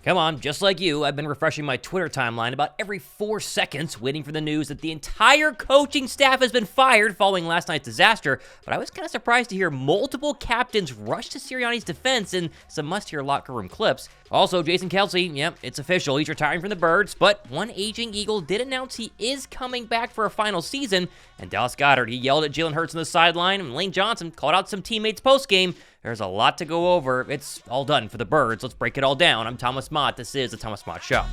Come on, just like you, I've been refreshing my Twitter timeline about every 4 seconds, waiting for the news that the entire coaching staff has been fired following last night's disaster, but I was kind of surprised to hear multiple captains rush to Sirianni's defense in some must-hear locker room clips. Also, Jason Kelce, yep, it's official, he's retiring from the Birds, but one aging Eagle did announce he is coming back for a final season, and Dallas Goedert, he yelled at Jalen Hurts on the sideline, and Lane Johnson called out some teammates post-game. There's a lot to go over. It's all done for the Birds. Let's break it all down. I'm Thomas Mott. This is the Thomas Mott Show.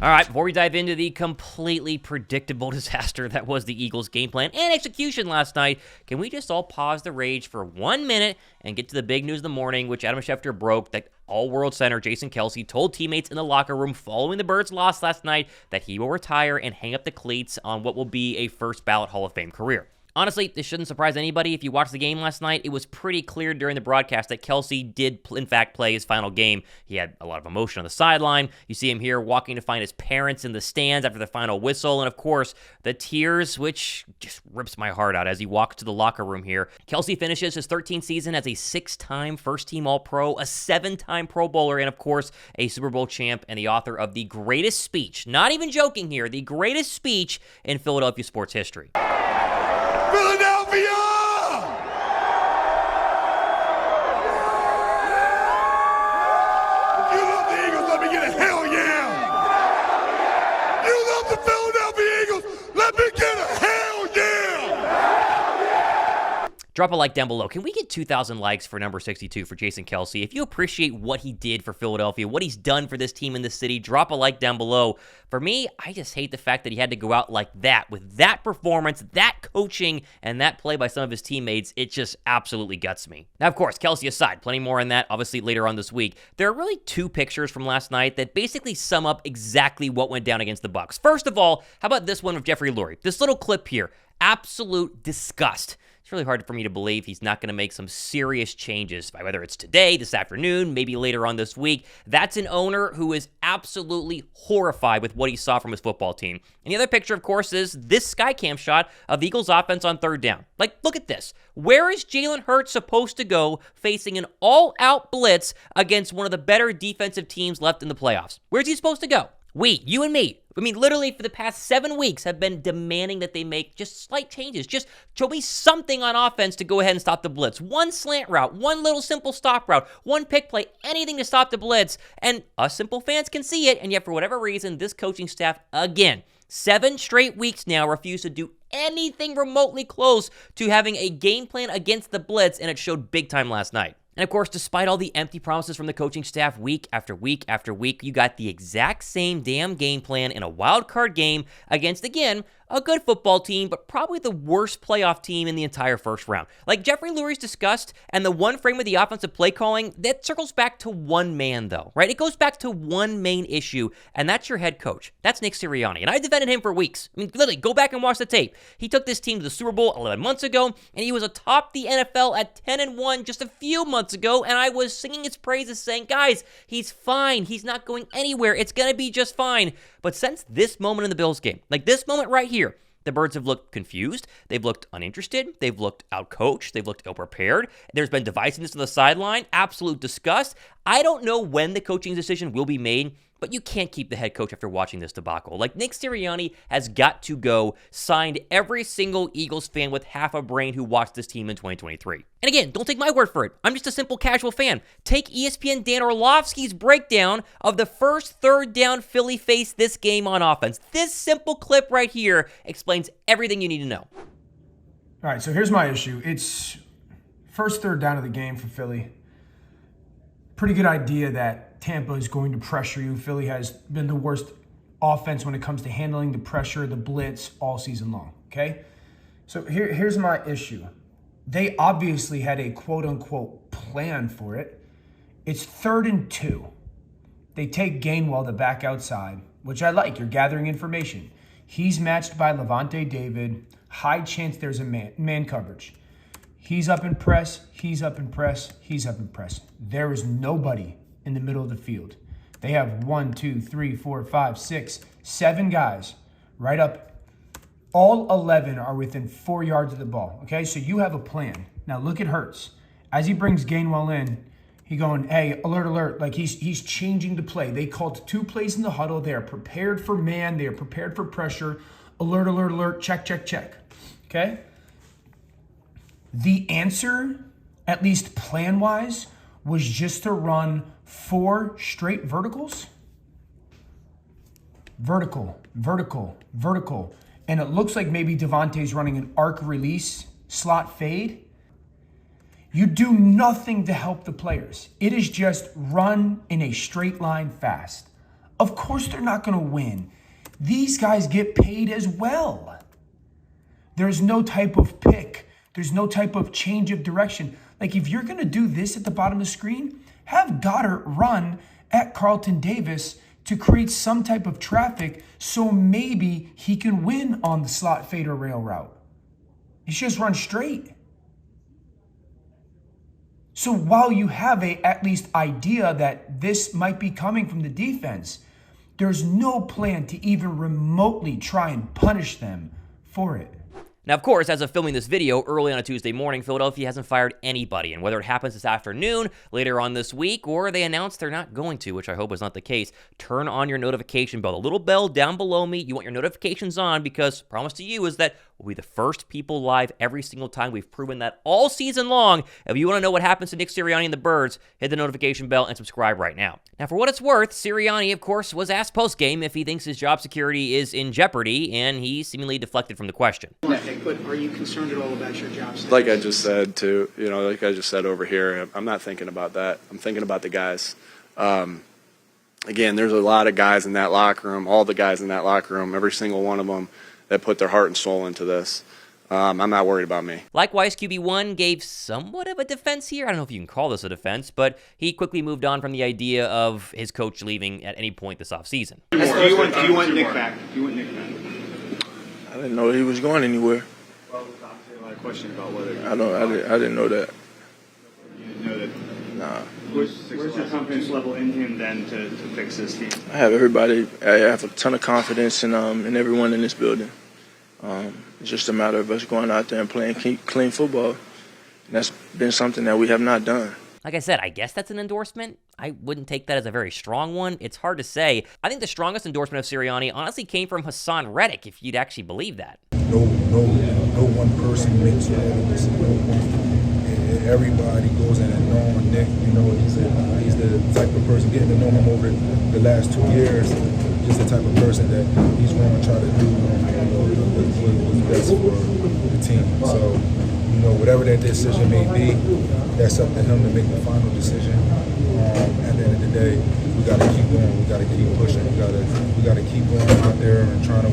All right, before we dive into the completely predictable disaster that was the Eagles' game plan and execution last night, can we just all pause the rage for 1 minute and get to the big news of the morning, which Adam Schefter broke, that all-world center Jason Kelce told teammates in the locker room following the Birds' loss last night that he will retire and hang up the cleats on what will be a first-ballot Hall of Fame career. Honestly, this shouldn't surprise anybody. If you watched the game last night, it was pretty clear during the broadcast that Kelce did, in fact, play his final game. He had a lot of emotion on the sideline. You see him here walking to find his parents in the stands after the final whistle. And, of course, the tears, which just rips my heart out as he walks to the locker room here. Kelce finishes his 13th season as a 6-time first-team All-Pro, a 7-time Pro Bowler, and, of course, a Super Bowl champ and the author of the greatest speech, not even joking here, the greatest speech in Philadelphia sports history. Philadelphia! If you love the Eagles, let me get a hell yeah! You love the Philadelphia Eagles, let me get a hell yeah! Drop a like down below. Can we get 2,000 likes for number 62 for Jason Kelce? If you appreciate what he did for Philadelphia, what he's done for this team in this city, drop a like down below. For me, I just hate the fact that he had to go out like that with that performance, that coaching, and that play by some of his teammates. It just absolutely guts me. Now, of course, Kelce aside, plenty more on that, obviously, later on this week. There are really 2 pictures from last night that basically sum up exactly what went down against the Bucs. First of all, how about this one of Jeffrey Lurie? This little clip here. Absolute disgust. It's really hard for me to believe he's not going to make some serious changes, whether it's today, this afternoon, maybe later on this week. That's an owner who is absolutely horrified with what he saw from his football team. And the other picture, of course, is this Skycam shot of the Eagles offense on 3rd down. Like, look at this. Where is Jalen Hurts supposed to go facing an all-out blitz against one of the better defensive teams left in the playoffs? Where's he supposed to go? We, you and me, I mean, literally for the past 7 weeks have been demanding that they make just slight changes. Just show me something on offense to go ahead and stop the blitz. One slant route, one little simple stop route, one pick play, anything to stop the blitz. And us simple fans can see it, and yet for whatever reason, this coaching staff, again, 7 straight weeks now refuse to do anything remotely close to having a game plan against the blitz, and it showed big time last night. And of course, despite all the empty promises from the coaching staff week after week after week, you got the exact same damn game plan in a wild card game against, again, a good football team, but probably the worst playoff team in the entire first round. Like Jeffrey Lurie's discussed, and the one frame of the offensive play calling, that circles back to one man, though, right? It goes back to one main issue, and that's your head coach. That's Nick Sirianni, and I defended him for weeks. I mean, literally, go back and watch the tape. He took this team to the Super Bowl 11 months ago, and he was atop the NFL at 10-1 just a few months ago, and I was singing his praises saying, guys, he's fine. He's not going anywhere. It's going to be just fine. But since this moment in the Bills game, like this moment right here, the Birds have looked confused. They've looked uninterested. They've looked outcoached. They've looked ill-prepared. There's been divisiveness on the sideline, absolute disgust. I don't know when the coaching decision will be made, but you can't keep the head coach after watching this debacle. Like, Nick Sirianni has got to go, signed every single Eagles fan with half a brain who watched this team in 2023. And again, don't take my word for it. I'm just a simple casual fan. Take ESPN Dan Orlovsky's breakdown of the first 3rd down Philly faced this game on offense. This simple clip right here explains everything you need to know. All right, so here's my issue. It's first 3rd down of the game for Philly. Pretty good idea that Tampa is going to pressure you. Philly has been the worst offense when it comes to handling the pressure, the blitz, all season long, okay? So here's my issue. They obviously had a quote-unquote plan for it. It's 3rd and 2. They take Gainwell to back outside, which I like. You're gathering information. He's matched by Levante David. High chance there's a man coverage. He's up in press, he's up in press, he's up in press. There is nobody in the middle of the field. They have 1, 2, 3, 4, 5, 6, 7 guys right up. All 11 are within 4 yards of the ball, okay? So you have a plan. Now look at Hurts. As he brings Gainwell in, he going, hey, alert, alert. Like he's changing the play. They called 2 plays in the huddle. They are prepared for man. They are prepared for pressure. Alert, alert, alert. Check, check, check. Okay? The answer, at least plan-wise, was just to run 4 straight verticals. Vertical, vertical, vertical. And it looks like maybe DeVonta's running an arc release slot fade. You do nothing to help the players. It is just run in a straight line fast. Of course they're not going to win. These guys get paid as well. There's no type of pick. There's no type of change of direction. Like if you're going to do this at the bottom of the screen, have Goddard run at Carlton Davis to create some type of traffic so maybe he can win on the slot fade or rail route. It's just run straight. So while you have a at least idea that this might be coming from the defense, there's no plan to even remotely try and punish them for it. Now, of course, as of filming this video early on a Tuesday morning, Philadelphia hasn't fired anybody. And whether it happens this afternoon, later on this week, or they announce they're not going to, which I hope is not the case, turn on your notification bell. The little bell down below me, you want your notifications on because promise to you is that we'll be the first people live every single time. We've proven that all season long. If you want to know what happens to Nick Sirianni and the Birds, hit the notification bell and subscribe right now. Now, for what it's worth, Sirianni, of course, was asked post-game if he thinks his job security is in jeopardy, and he seemingly deflected from the question. But are you concerned at all about your job status? Like I just said, like I just said over here, I'm not thinking about that. I'm thinking about the guys. Again, there's a lot of guys in that locker room, all the guys in that locker room, every single one of them that put their heart and soul into this. I'm not worried about me. Likewise, QB1 gave somewhat of a defense here. I don't know if you can call this a defense, but he quickly moved on from the idea of his coach leaving at any point this offseason. Do you want Nick back? I didn't know he was going anywhere. Well, obviously a lot of questions about whether. I didn't know that. You didn't know that. Nah. Where's your confidence level in him then to fix this team? I have everybody. I have a ton of confidence in everyone in this building. It's just a matter of us going out there and playing clean football. And that's been something that we have not done. Like I said, I guess that's an endorsement. I wouldn't take that as a very strong one. It's hard to say. I think the strongest endorsement of Sirianni honestly came from Haason Reddick, if you'd actually believe that. No one person makes all of this. Everybody goes in and knowing Nick. He's the type of person, getting to know him over the last 2 years. He's the type of person that he's going to try to do what's best for the team. So, whatever that decision may be, that's up to him to make the final decision. At the end of the day, we got to keep going. We got to keep pushing. We got to keep going out there and trying to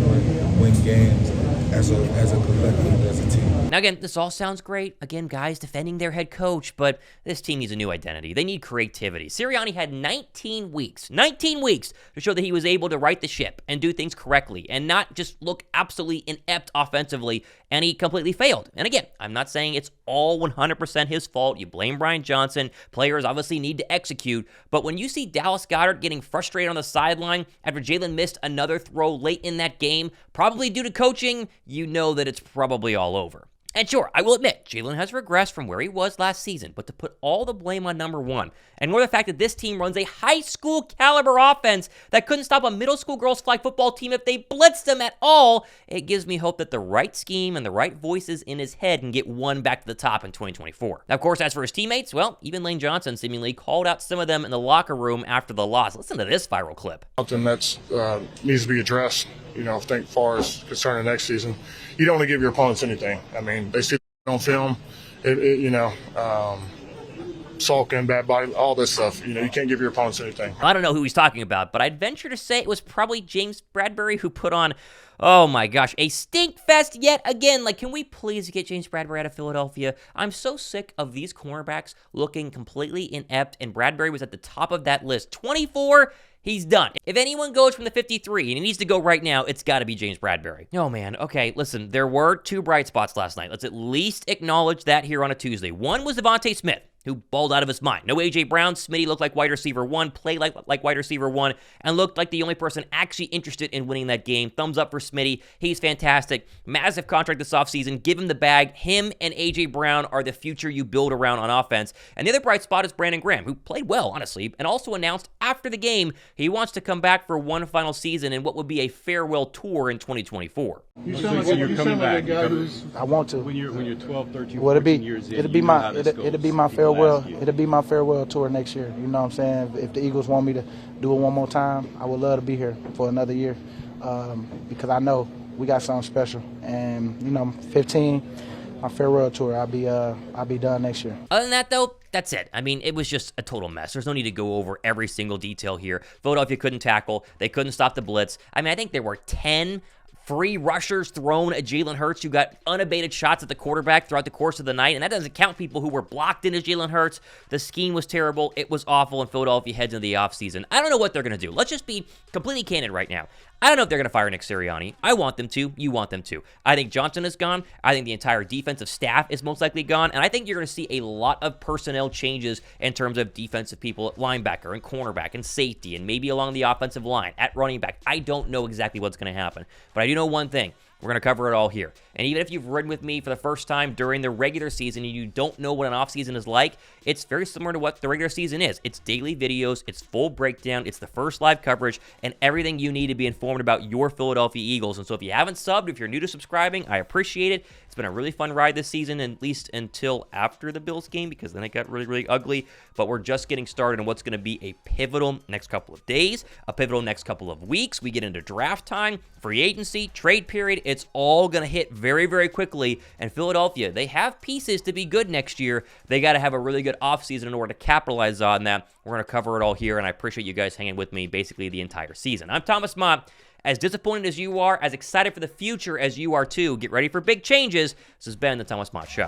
win games as a collective, as a team. Now again, this all sounds great. Again, guys defending their head coach, but this team needs a new identity. They need creativity. Sirianni had 19 weeks to show that he was able to right the ship and do things correctly and not just look absolutely inept offensively, and he completely failed. And again, I'm not saying it's all 100% his fault. You blame Brian Johnson. Players obviously need to execute, but when you see Dallas Goedert getting frustrated on the sideline after Jalen missed another throw late in that game, probably due to coaching, you know that it's probably all over. And sure, I will admit, Jalen has regressed from where he was last season, but to put all the blame on number one, and more the fact that this team runs a high school caliber offense that couldn't stop a middle school girls flag football team if they blitzed them at all, it gives me hope that the right scheme and the right voices in his head can get one back to the top in 2024. Now, of course, as for his teammates, well, even Lane Johnson seemingly called out some of them in the locker room after the loss. Listen to this viral clip. Something that needs to be addressed, I think far as concerning next season. You don't want to give your opponents anything. I mean, they see on film, sulking, bad body, all this stuff. You can't give your opponents anything. I don't know who he's talking about, but I'd venture to say it was probably James Bradberry who put on, oh my gosh, a stink fest yet again. Like, can we please get James Bradberry out of Philadelphia? I'm so sick of these cornerbacks looking completely inept, and Bradberry was at the top of that list. 24, he's done. If anyone goes from the 53, and he needs to go right now, it's got to be James Bradberry. Oh, man. Okay, listen, there were two bright spots last night. Let's at least acknowledge that here on a Tuesday. One was DeVonta Smith. who balled out of his mind. No A.J. Brown. Smitty looked like wide receiver 1, played like wide receiver 1, and looked like the only person actually interested in winning that game. Thumbs up for Smitty. He's fantastic. Massive contract this offseason. Give him the bag. Him and A.J. Brown are the future you build around on offense. And the other bright spot is Brandon Graham, who played well, honestly, and also announced after the game he wants to come back for one final season in what would be a farewell tour in 2024. You sound like you're coming back. I want to. When you're 12, 13, Well, 14 years in, it'll be my farewell. It'll It'll be my farewell tour next year. You know what I'm saying? If the Eagles want me to do it one more time, I would love to be here for another year because I know we got something special. And 15, my farewell tour. I'll be done next year. Other than that, though, that's it. I mean, it was just a total mess. There's no need to go over every single detail here. Philadelphia couldn't tackle. They couldn't stop the blitz. I mean, I think there were 10 free rushers thrown at Jalen Hurts, who got unabated shots at the quarterback throughout the course of the night, and that doesn't count people who were blocked into Jalen Hurts. The scheme was terrible. It was awful, and Philadelphia heads into the offseason. I don't know what they're going to do. Let's just be completely candid right now. I don't know if they're going to fire Nick Sirianni. I want them to. You want them to. I think Johnson is gone. I think the entire defensive staff is most likely gone. And I think you're going to see a lot of personnel changes in terms of defensive people at linebacker and cornerback and safety and maybe along the offensive line at running back. I don't know exactly what's going to happen. But I do know one thing. We're going to cover it all here. And even if you've ridden with me for the first time during the regular season and you don't know what an offseason is like, it's very similar to what the regular season is. It's daily videos, it's full breakdown, it's the first live coverage, and everything you need to be informed about your Philadelphia Eagles. And so if you haven't subbed, if you're new to subscribing, I appreciate it. It's been a really fun ride this season, at least until after the Bills game, because then it got really, really ugly. But we're just getting started on what's going to be a pivotal next couple of days, a pivotal next couple of weeks. We get into draft time, free agency, trade period. It's all going to hit very, very quickly. And Philadelphia, they have pieces to be good next year. They got to have a really good offseason in order to capitalize on that. We're going to cover it all here, and I appreciate you guys hanging with me basically the entire season. I'm Thomas Mott. As disappointed as you are, as excited for the future as you are too, get ready for big changes. This has been the Thomas Mott Show.